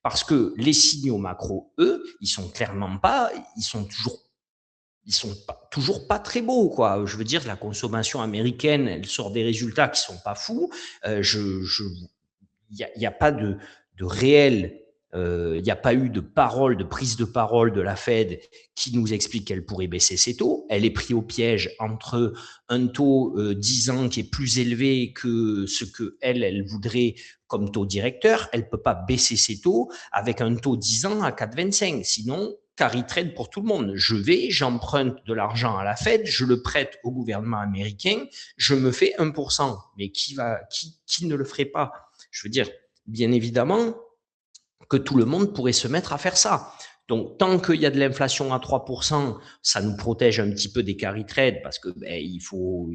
Parce que les signaux macro, eux, ils sont toujours pas très beaux, quoi. Je veux dire, la consommation américaine, elle sort des résultats qui sont pas fous. Il n'y a pas de réel, il n'y a pas eu de parole, de prise de parole de la Fed qui nous explique qu'elle pourrait baisser ses taux. Elle est prise au piège entre un taux 10 ans qui est plus élevé que ce qu'elle voudrait comme taux directeur. Elle ne peut pas baisser ses taux avec un taux 10 ans à 4,25. Sinon, carry trade pour tout le monde. J'emprunte de l'argent à la Fed, je le prête au gouvernement américain, je me fais 1%. Mais qui ne le ferait pas? Je veux dire, bien évidemment que tout le monde pourrait se mettre à faire ça. Donc, tant qu'il y a de l'inflation à 3%, ça nous protège un petit peu des carry trade parce que il faut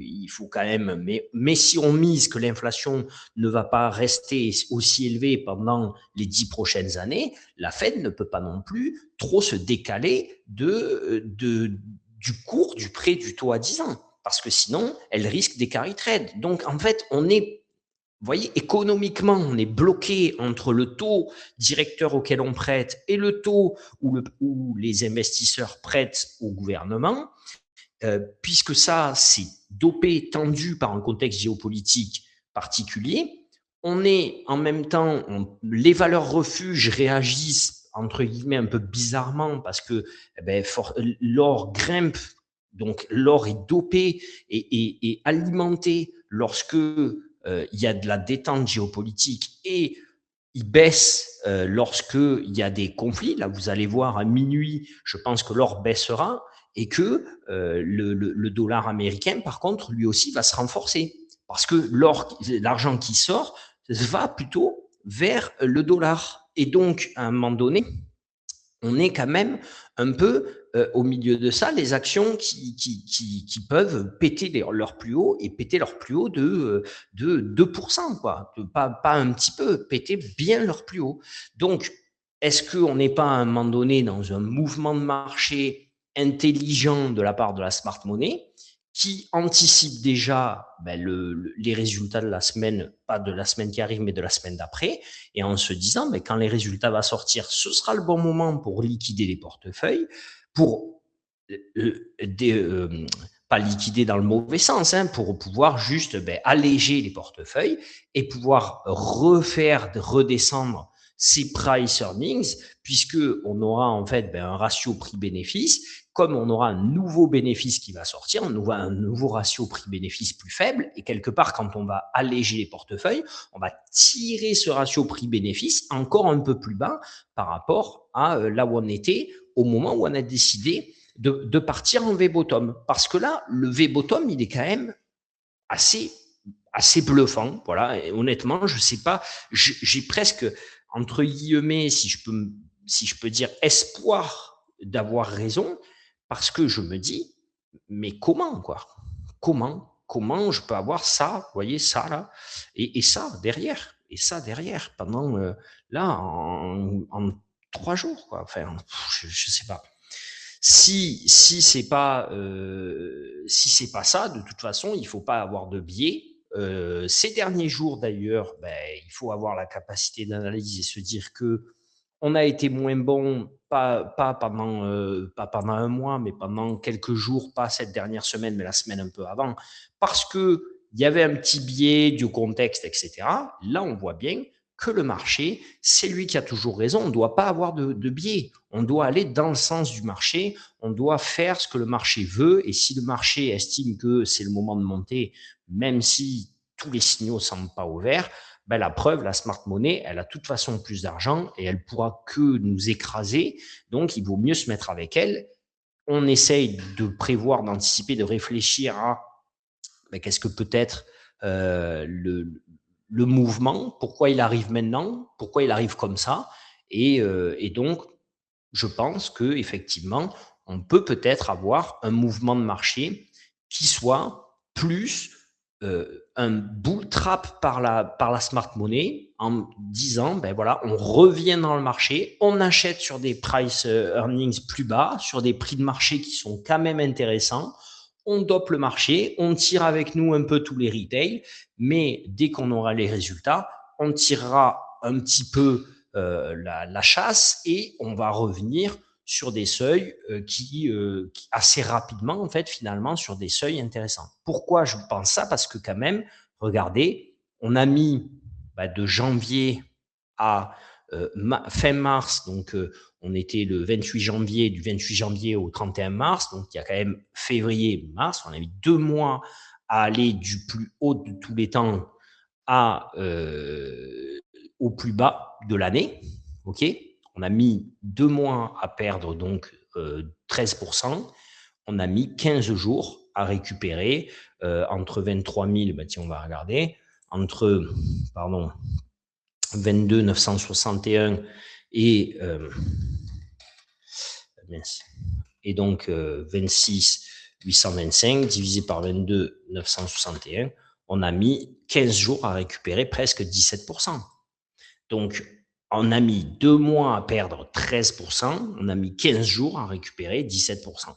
quand même. Mais si on mise que l'inflation ne va pas rester aussi élevée pendant les 10 prochaines années, la Fed ne peut pas non plus trop se décaler du cours du prêt du taux à 10 ans parce que sinon, elle risque des carry trade. Donc, en fait, vous voyez, économiquement, on est bloqué entre le taux directeur auquel on prête et le taux où les investisseurs prêtent au gouvernement, puisque ça, c'est dopé, tendu par un contexte géopolitique particulier. On est en même temps, les valeurs refuges réagissent entre guillemets un peu bizarrement parce que l'or grimpe, donc l'or est dopé et alimenté lorsque il y a de la détente géopolitique et il baisse lorsqu'il y a des conflits. Là, vous allez voir à minuit, je pense que l'or baissera et que le dollar américain, par contre, lui aussi va se renforcer. Parce que l'argent qui sort va plutôt vers le dollar. Et donc, à un moment donné, on est quand même un peu au milieu de ça, les actions qui peuvent péter leur plus haut et péter leur plus haut de 2%, quoi. Pas un petit peu, péter bien leur plus haut. Donc, est-ce qu'on n'est pas à un moment donné dans un mouvement de marché intelligent de la part de la smart money qui anticipe déjà les résultats de la semaine, pas de la semaine qui arrive, mais de la semaine d'après, et en se disant, quand les résultats vont sortir, ce sera le bon moment pour liquider les portefeuilles, pour pas liquider dans le mauvais sens, hein, pour pouvoir juste alléger les portefeuilles et pouvoir redescendre ces price earnings, puisque on aura en fait un ratio prix-bénéfice. Comme on aura un nouveau bénéfice qui va sortir, on aura un nouveau ratio prix-bénéfice plus faible, et quelque part, quand on va alléger les portefeuilles, on va tirer ce ratio prix-bénéfice encore un peu plus bas par rapport à là où on était au moment où on a décidé de partir en V-bottom. Parce que là, le V-bottom, il est quand même assez bluffant. Voilà. Et honnêtement, je sais pas, j'ai presque, entre guillemets, si je peux dire, espoir d'avoir raison, parce que je me dis, mais comment, quoi? Comment je peux avoir ça, vous voyez, ça là, et ça derrière, pendant là, en 3 jours, quoi. Enfin, je sais pas. Si c'est pas ça, de toute façon, il faut pas avoir de biais. Ces derniers jours, d'ailleurs, il faut avoir la capacité d'analyse et se dire que on a été moins bon, pas pendant un mois, mais pendant quelques jours, pas cette dernière semaine, mais la semaine un peu avant, parce que il y avait un petit biais du contexte, etc. Là, on voit bien que le marché, c'est lui qui a toujours raison. On ne doit pas avoir de biais. On doit aller dans le sens du marché. On doit faire ce que le marché veut. Et si le marché estime que c'est le moment de monter, même si tous les signaux ne semblent pas au vert, la preuve, la smart money, elle a de toute façon plus d'argent et elle pourra que nous écraser. Donc, il vaut mieux se mettre avec elle. On essaye de prévoir, d'anticiper, de réfléchir à qu'est-ce que peut être le mouvement, pourquoi il arrive maintenant, pourquoi il arrive comme ça. Et donc, je pense qu'effectivement, on peut-être avoir un mouvement de marché qui soit plus un bull trap par la smart money en disant, voilà, on revient dans le marché, on achète sur des price earnings plus bas, sur des prix de marché qui sont quand même intéressants, on dope le marché, on tire avec nous un peu tous les retails, mais dès qu'on aura les résultats, on tirera un petit peu la chasse et on va revenir sur des seuils qui assez rapidement, en fait, finalement, sur des seuils intéressants. Pourquoi je pense ça? Parce que quand même, regardez, on a mis de janvier à fin mars, donc on était le 28 janvier, du 28 janvier au 31 mars, donc il y a quand même février, mars, on a mis 2 mois à aller du plus haut de tous les temps au plus bas de l'année. Ok, on a mis 2 mois à perdre donc 13%. On a mis 15 jours à récupérer entre 23 000, tiens, on va regarder, entre 22 961 et mince. Et donc, 26 825 divisé par 22 961, on a mis 15 jours à récupérer presque 17%. Donc, on a mis 2 mois à perdre 13%, on a mis 15 jours à récupérer 17%.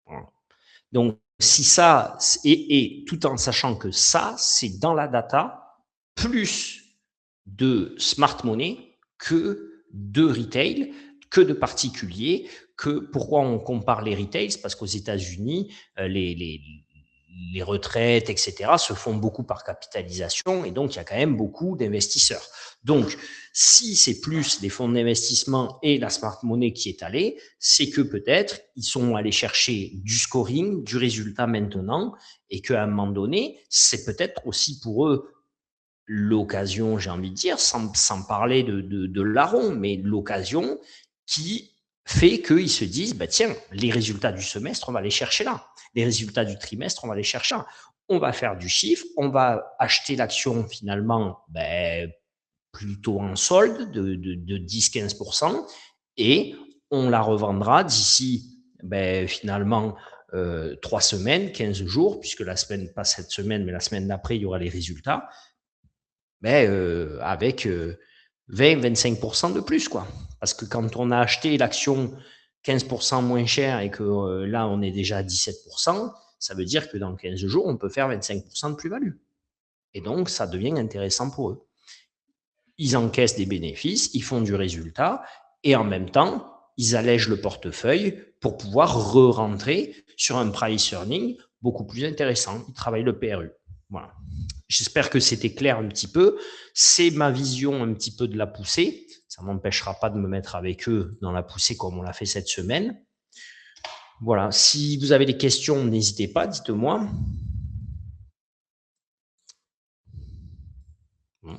Voilà. Donc, si ça, et tout en sachant que ça, c'est dans la data, plus de smart money que de retail, que de particuliers, que pourquoi on compare les retails, parce qu'aux États-Unis, les retraites, etc., se font beaucoup par capitalisation, et donc il y a quand même beaucoup d'investisseurs. Donc, si c'est plus les fonds d'investissement et la smart money qui est allée, c'est que peut-être ils sont allés chercher du scoring, du résultat maintenant, et qu'à un moment donné, c'est peut-être aussi pour eux l'occasion, j'ai envie de dire, sans parler de larron, mais l'occasion qui fait qu'ils se disent, bah tiens, les résultats du semestre, on va les chercher là. Les résultats du trimestre, on va les chercher là. On va faire du chiffre, on va acheter l'action finalement plutôt en solde de 10-15%, et on la revendra d'ici finalement 3 semaines, 15 jours, puisque la semaine, pas cette semaine, mais la semaine d'après, il y aura les résultats, avec 20-25% de plus, quoi. Parce que quand on a acheté l'action 15% moins cher et que là, on est déjà à 17%, ça veut dire que dans 15 jours, on peut faire 25% de plus-value. Et donc, ça devient intéressant pour eux. Ils encaissent des bénéfices, ils font du résultat, et en même temps, ils allègent le portefeuille pour pouvoir re-rentrer sur un price earning beaucoup plus intéressant. Ils travaillent le PRU. Voilà. J'espère que c'était clair un petit peu. C'est ma vision un petit peu de la poussée. Ça ne m'empêchera pas de me mettre avec eux dans la poussée comme on l'a fait cette semaine. Voilà. Si vous avez des questions, n'hésitez pas, dites-moi. Bon.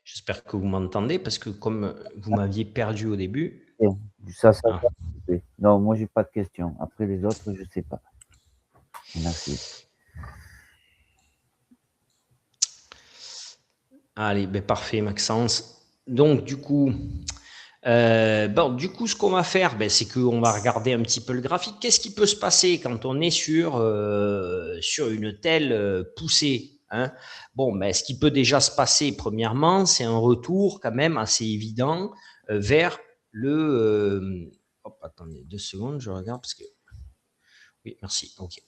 J'espère que vous m'entendez parce que comme vous m'aviez perdu au début. Ça. Non, moi, j'ai pas de questions. Après, les autres, je sais pas. Merci. Allez, parfait, Maxence. Donc, du coup, ce qu'on va faire, c'est qu'on va regarder un petit peu le graphique. Qu'est-ce qui peut se passer quand on est sur une telle poussée, hein? Bon, ce qui peut déjà se passer, premièrement, c'est un retour quand même assez évident vers le... attendez 2 secondes, je regarde parce que... Oui, merci. OK.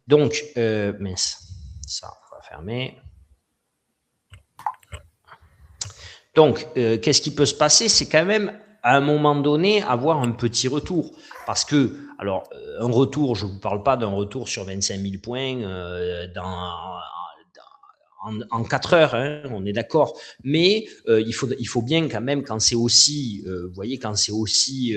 Donc, mince, ça, on va fermer. Donc, qu'est-ce qui peut se passer? C'est quand même, à un moment donné, avoir un petit retour. Parce que, alors, un retour, je ne vous parle pas d'un retour sur 25 000 points en 4 heures, hein, on est d'accord. Mais il faut bien quand même, quand c'est aussi, vous voyez, quand c'est aussi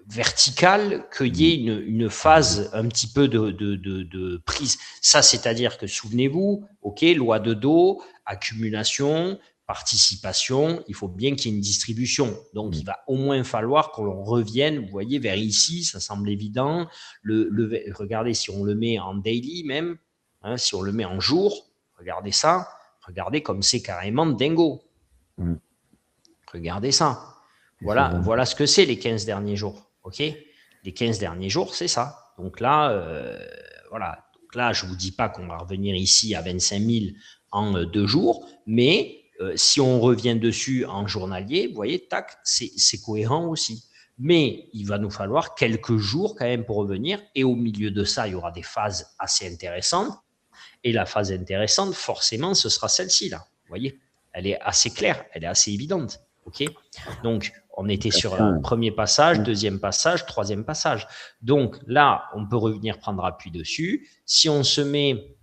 vertical, qu'il y ait une phase un petit peu de prise. Ça, c'est-à-dire que, souvenez-vous, OK, loi de dos, accumulation, participation, il faut bien qu'il y ait une distribution. Donc, il va au moins falloir qu'on revienne, vous voyez, vers ici, ça semble évident. Regardez, si on le met en daily même, hein, si on le met en jour, regardez ça, regardez comme c'est carrément dingo. Regardez ça. Voilà ce que c'est les 15 derniers jours. OK, les 15 derniers jours, c'est ça. Donc là, voilà. Donc là, je ne vous dis pas qu'on va revenir ici à 25 000 en 2 jours, mais si on revient dessus en journalier, vous voyez, tac, c'est cohérent aussi. Mais il va nous falloir quelques jours quand même pour revenir, et au milieu de ça, il y aura des phases assez intéressantes. Et la phase intéressante, forcément, ce sera celle-ci là. Vous voyez, elle est assez claire, elle est assez évidente. OK, donc on était sur un premier passage, deuxième passage, troisième passage. Donc là, on peut revenir prendre appui dessus. Si on se met,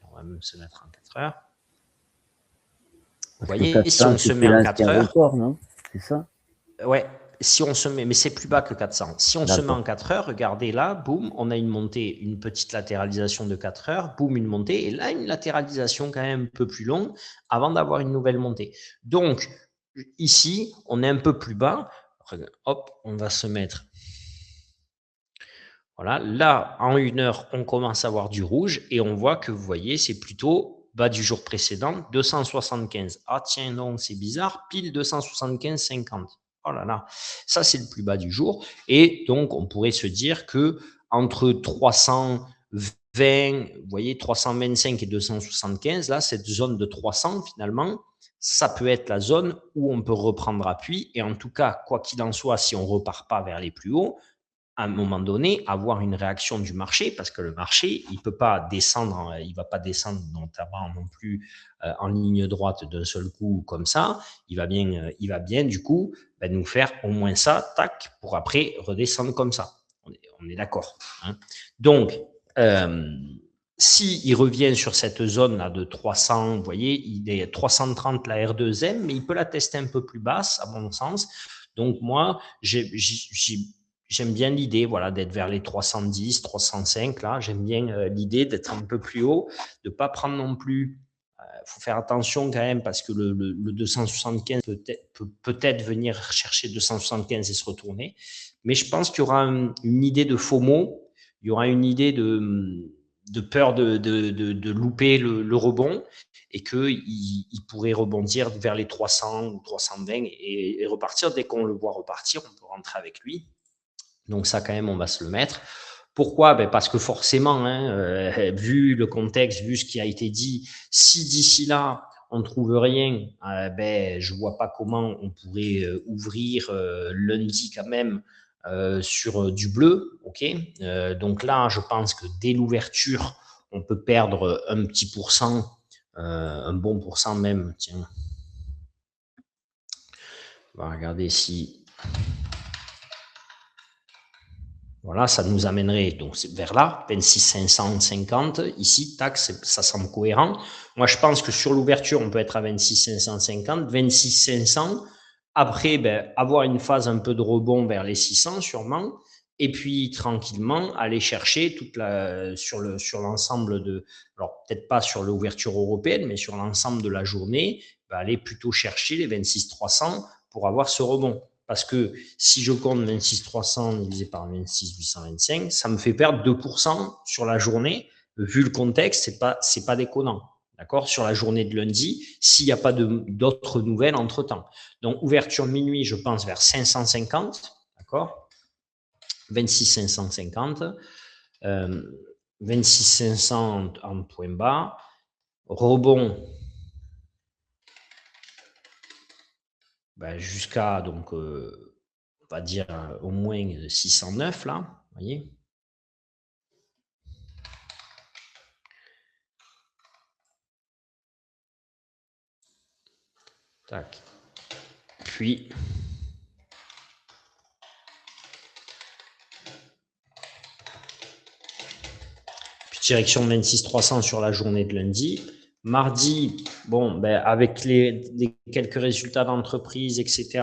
on va même se mettre en 4 heures. Vous voyez, si on se met en 4 heures, record, non? C'est ça? Ouais. Si on se met, mais c'est plus bas que 400. Si on se met en 4 heures, regardez là, boum, on a une montée, une petite latéralisation de 4 heures, boum, une montée, et là, une latéralisation quand même un peu plus longue avant d'avoir une nouvelle montée. Donc, ici, on est un peu plus bas. Hop, on va se mettre. Voilà, là, en 1 heure, on commence à avoir du rouge, et on voit que, vous voyez, c'est plutôt bas du jour précédent, 275. Ah tiens, non, c'est bizarre, pile 275,50. Oh là là, ça c'est le plus bas du jour. Et donc, on pourrait se dire que entre 320, vous voyez, 325 et 275, là, cette zone de 300, finalement, ça peut être la zone où on peut reprendre appui. Et en tout cas, quoi qu'il en soit, si on ne repart pas vers les plus hauts, à un moment donné, avoir une réaction du marché, parce que le marché, il peut pas descendre, il va pas descendre notamment non plus en ligne droite d'un seul coup comme ça. Il va bien du coup nous faire au moins ça, tac, pour après redescendre comme ça. On est d'accord. Hein. Donc, s'il revient sur cette zone là de 300, vous voyez, il est 330 la R2M, mais il peut la tester un peu plus basse, à mon sens. Donc moi, j'aime bien l'idée, voilà, d'être vers les 310, 305. Là, j'aime bien l'idée d'être un peu plus haut, de ne pas prendre non plus. Faut faire attention quand même parce que le 275 peut peut-être venir chercher 275 et se retourner. Mais je pense qu'il y aura une idée de FOMO, il y aura une idée de peur de louper le rebond et qu'il pourrait rebondir vers les 300 ou 320 et repartir. Dès qu'on le voit repartir, on peut rentrer avec lui. Donc ça, quand même, on va se le mettre. Pourquoi? Parce que forcément, hein, vu le contexte, vu ce qui a été dit, si d'ici là, on ne trouve rien, je ne vois pas comment on pourrait ouvrir lundi quand même sur du bleu. Okay, donc là, je pense que dès l'ouverture, on peut perdre un petit pourcent, un bon pourcent même. Tiens, on va regarder si... Voilà, ça nous amènerait donc vers là, 26 550. Ici, tac, ça semble cohérent. Moi, je pense que sur l'ouverture, on peut être à 26 550, 26 500. Après, avoir une phase un peu de rebond vers les 600 sûrement. Et puis, tranquillement, aller chercher sur l'ensemble de, alors peut-être pas sur l'ouverture européenne, mais sur l'ensemble de la journée, aller plutôt chercher les 26 300 pour avoir ce rebond. Parce que si je compte 26 300 divisé par 26 825, ça me fait perdre 2% sur la journée. Vu le contexte, c'est pas déconnant. D'accord? Sur la journée de lundi, s'il n'y a pas d'autres nouvelles entre-temps. Donc, ouverture minuit, je pense vers 550. D'accord? 26 550. 26 500 en point bas. Rebond jusqu'à, donc, on va dire au moins 609 là, vous voyez. Tac. Puis direction 26 300 sur la journée de lundi. Mardi, bon, avec les quelques résultats d'entreprise, etc.,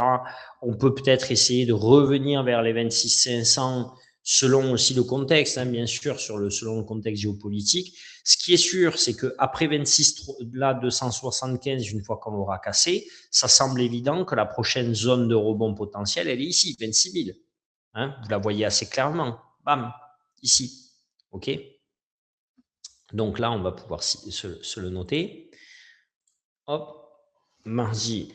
on peut peut-être essayer de revenir vers les 26 500 selon aussi le contexte, hein, bien sûr, selon le contexte géopolitique. Ce qui est sûr, c'est qu'après 26, là, 275, une fois qu'on l'aura cassé, ça semble évident que la prochaine zone de rebond potentiel, elle est ici, 26 000. Hein, vous la voyez assez clairement. Bam, ici. OK? Donc là, on va pouvoir se le noter. Hop, mardi.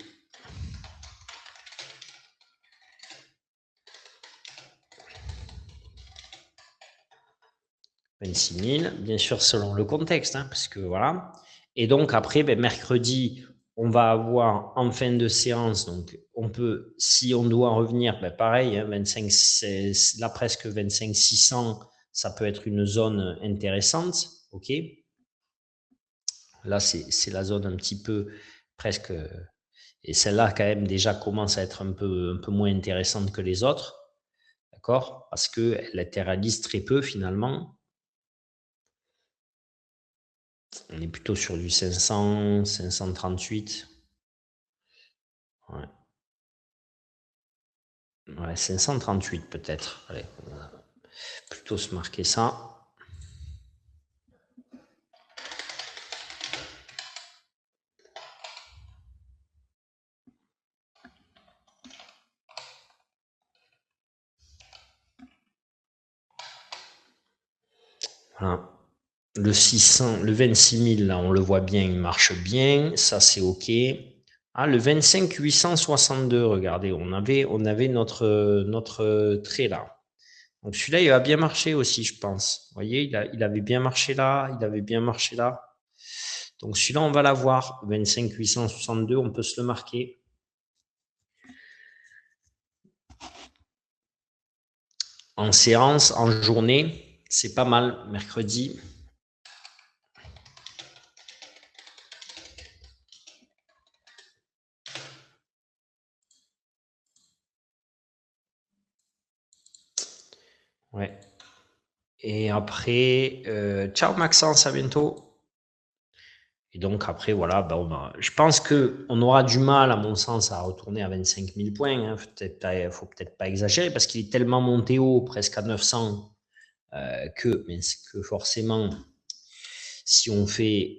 « 26 000, bien sûr selon le contexte, hein, parce que voilà. Et donc après, mercredi, on va avoir en fin de séance, donc on peut, si on doit revenir, pareil, hein, 25, là presque 25 600, ça peut être une zone intéressante, ok. Là, c'est la zone un petit peu presque, et celle-là quand même déjà commence à être un peu moins intéressante que les autres, d'accord, parce qu'elle latéralise très peu finalement. On est plutôt sur du 500, 538. Ouais. Ouais, 538 peut-être. Allez, on va plutôt se marquer ça. Voilà. Le 600, le 26 000, là, on le voit bien, il marche bien. Ça, c'est OK. Ah, le 25 862, regardez, on avait notre trait là. Donc celui-là, il a bien marché aussi, je pense. Vous voyez, il avait bien marché là, il avait bien marché là. Donc celui-là, on va l'avoir. 25 862, on peut se le marquer. En séance, en journée, c'est pas mal, mercredi. Ouais. Et après, ciao Maxence, à bientôt. Et donc après, voilà, je pense qu'on aura du mal, à mon sens, à retourner à 25 000 points. Hein. Faut peut-être pas exagérer parce qu'il est tellement monté haut, presque à 900, que forcément, si on fait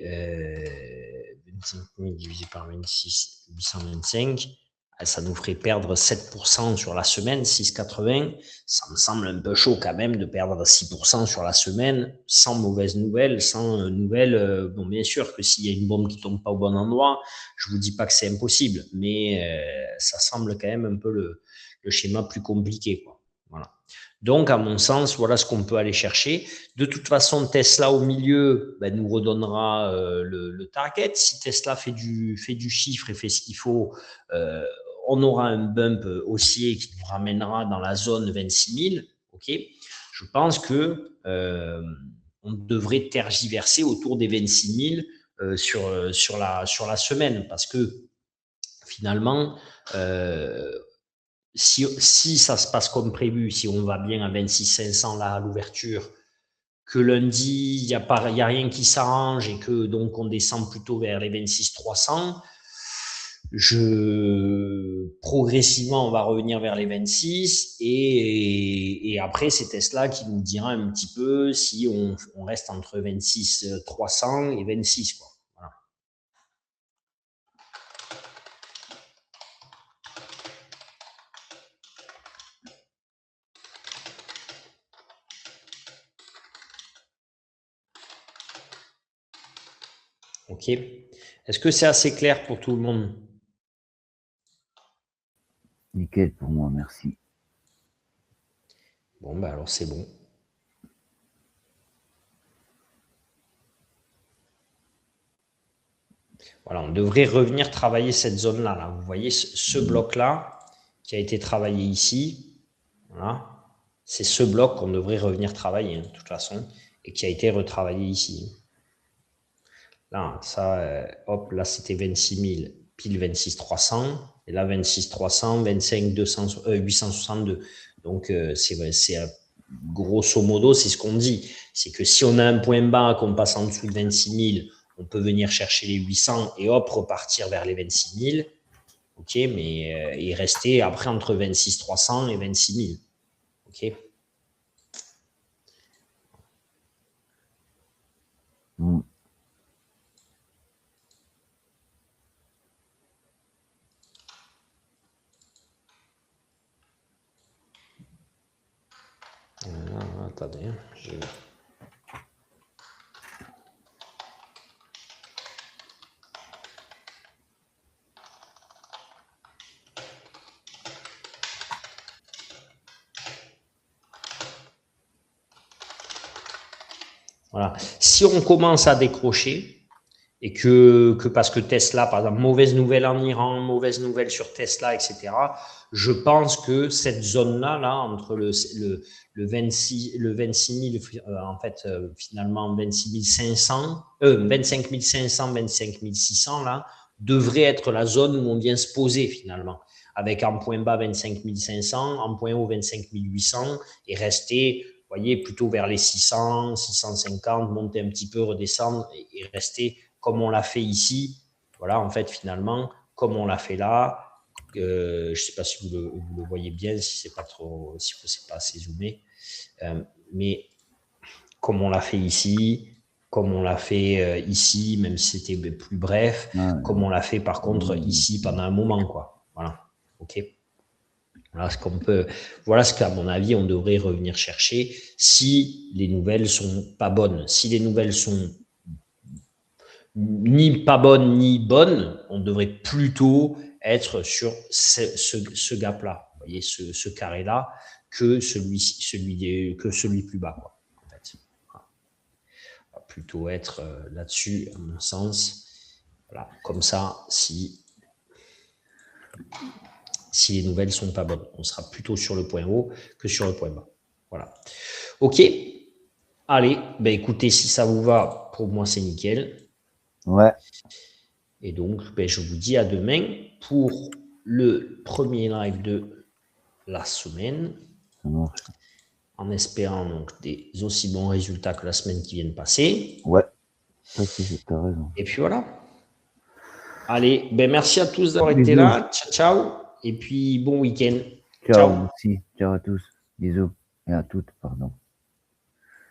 25 000 divisé par 26, 825, ça nous ferait perdre 7% sur la semaine, 6,80. Ça me semble un peu chaud quand même de perdre 6% sur la semaine, sans mauvaise nouvelle, sans nouvelle. Bon, bien sûr que s'il y a une bombe qui tombe pas au bon endroit, je vous dis pas que c'est impossible, mais ça semble quand même un peu le schéma plus compliqué, quoi. Voilà. Donc, à mon sens, voilà ce qu'on peut aller chercher. De toute façon, Tesla au milieu nous redonnera le target. Si Tesla fait du chiffre et fait ce qu'il faut, on aura un bump haussier qui nous ramènera dans la zone 26 000. Ok. Je pense que on devrait tergiverser autour des 26 000 sur la semaine parce que finalement, si ça se passe comme prévu, si on va bien à 26 500 là à l'ouverture, que lundi, il y a rien qui s'arrange et que donc on descend plutôt vers les 26 300, progressivement, on va revenir vers les 26 et après, c'est Tesla qui nous dira un petit peu si on reste entre 26 300 et 26, quoi. Voilà. Ok. Est-ce que c'est assez clair pour tout le monde? Nickel pour moi, merci. Bon, alors c'est bon. Voilà, on devrait revenir travailler cette zone-là. Là. Vous voyez ce bloc-là qui a été travaillé ici. Voilà. C'est ce bloc qu'on devrait revenir travailler, de toute façon, et qui a été retravaillé ici. Là, ça, hop, là, c'était 26 000, pile 26 300. Et là, 26 300, 25 200, 862. Donc, grosso modo, c'est ce qu'on dit. C'est que si on a un point bas, qu'on passe en dessous de 26 000, on peut venir chercher les 800 et hop, repartir vers les 26 000. OK, mais et rester après entre 26 300 et 26 000. OK. Attendez, voilà. Si on commence à décrocher, et que parce que Tesla, par exemple, mauvaise nouvelle en Iran, mauvaise nouvelle sur Tesla, etc., je pense que cette zone-là, là, entre le 26 000, en fait, finalement, 26 500, 25 500, 25 600, là, devrait être la zone où on vient se poser, finalement, avec en point bas 25 500, en point haut 25 800, et rester, vous voyez, plutôt vers les 600, 650, monter un petit peu, redescendre, et rester comme on l'a fait ici. Voilà, en fait, finalement, comme on l'a fait là, je ne sais pas si vous le voyez bien, si c'est pas trop, si c'est pas assez zoomé, mais comme on l'a fait ici, comme on l'a fait ici, même si c'était plus bref, comme on l'a fait par contre ici pendant un moment, quoi. Voilà. Ok. Voilà ce qu'on peut, voilà ce qu'à mon avis on devrait revenir chercher si les nouvelles sont pas bonnes. Si les nouvelles sont ni pas bonne ni bonne, on devrait plutôt être sur ce gap-là, vous voyez, ce carré-là, que celui plus bas, quoi, en fait. Voilà. On va plutôt être là-dessus, à mon sens. Voilà, comme ça, si les nouvelles ne sont pas bonnes, on sera plutôt sur le point haut que sur le point bas. Voilà. OK. Allez, ben écoutez, si ça vous va, pour moi, c'est nickel. Ouais. Et donc, ben, je vous dis à demain pour le premier live de la semaine. En espérant donc des aussi bons résultats que la semaine qui vient de passer. Ouais, t'as raison. Et puis voilà. Allez, ben merci à tous d'avoir été là. Ciao, ciao. Et puis bon week-end. Ciao, merci. Ciao à tous. Bisous. Et à toutes, pardon.